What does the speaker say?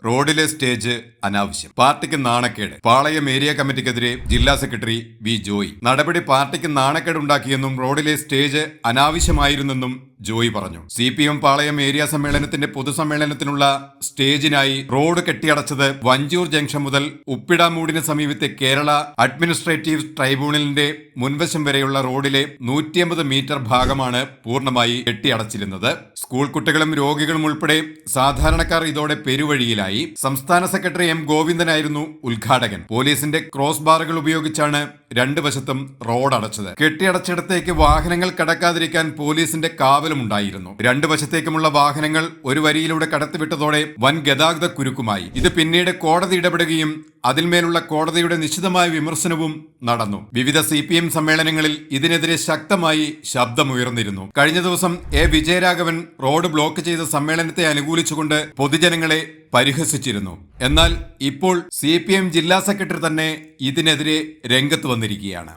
റോഡിലെ സ്റ്റേജ് അനാവശ്യം, പാർട്ടിക്ക് നാണക്കേട്. പാളയം ഏരിയ കമ്മിറ്റിക്കെതിരെ ജില്ലാ സെക്രട്ടറി വി ജോയ്. നടപടി പാർട്ടിക്ക് നാണക്കേടുണ്ടാക്കിയെന്നും റോഡിലെ സ്റ്റേജ് അനാവശ്യമായിരുന്നെന്നും ജോയ് പറഞ്ഞു. CPM പാളയം ഏരിയ സമ്മേളനത്തിന്റെ പൊതുസമ്മേളനത്തിനുള്ള സ്റ്റേജിനായി റോഡ് കെട്ടിയടച്ചത് വഞ്ചൂർ ജംഗ്ഷൻ മുതൽ ഉപ്പിടാമൂടിന് സമീപത്തെ കേരള അഡ്മിനിസ്ട്രേറ്റീവ് ട്രൈബ്യൂണലിന്റെ മുൻവശം വരെയുള്ള റോഡിലെ 150 മീറ്റർ ഭാഗമാണ് പൂർണ്ണമായി കെട്ടിയടച്ചിരുന്നത്. സ്കൂൾ കുട്ടികളും രോഗികളും ഉൾപ്പെടെ സാധാരണക്കാർ ഇതോടെ പെരുവഴിയിലായി. സംസ്ഥാന സെക്രട്ടറി M ഗോവിന്ദനായിരുന്നു ഉദ്ഘാടകൻ. പോലീസിന്റെ ക്രോസ് ബാറുകൾ ഉപയോഗിച്ചാണ് രണ്ടു വശത്തും റോഡ് അടച്ചത്. കെട്ടിയടച്ചിടത്തേക്ക് വാഹനങ്ങൾ കടക്കാതിരിക്കാൻ പോലീസിന്റെ കാവലുമുണ്ടായിരുന്നു. രണ്ടു വശത്തേക്കുമുള്ള വാഹനങ്ങൾ ഒരു വരിയിലൂടെ കടത്തിവിട്ടതോടെ വൻ ഗതാഗത കുരുക്കുമായി. ഇത് പിന്നീട് കോടതി ഇടപെടുകയും അതിന്മേലുള്ള കോടതിയുടെ നിശിതമായ വിമർശനവും നടന്നു. വിവിധ CPM സമ്മേളനങ്ങളിൽ ഇതിനെതിരെ ശക്തമായി ശബ്ദമുയർന്നിരുന്നു. കഴിഞ്ഞ ദിവസം വിജയരാഘവൻ റോഡ് ബ്ലോക്ക് ചെയ്ത സമ്മേളനത്തെ അനുകൂലിച്ചുകൊണ്ട് പൊതുജനങ്ങളെ പരിഹസിച്ചിരുന്നു. എന്നാൽ ഇപ്പോൾ CPM ജില്ലാ സെക്രട്ടറി തന്നെ ഇതിനെതിരെ രംഗത്ത് വന്നിരിക്കുകയാണ്.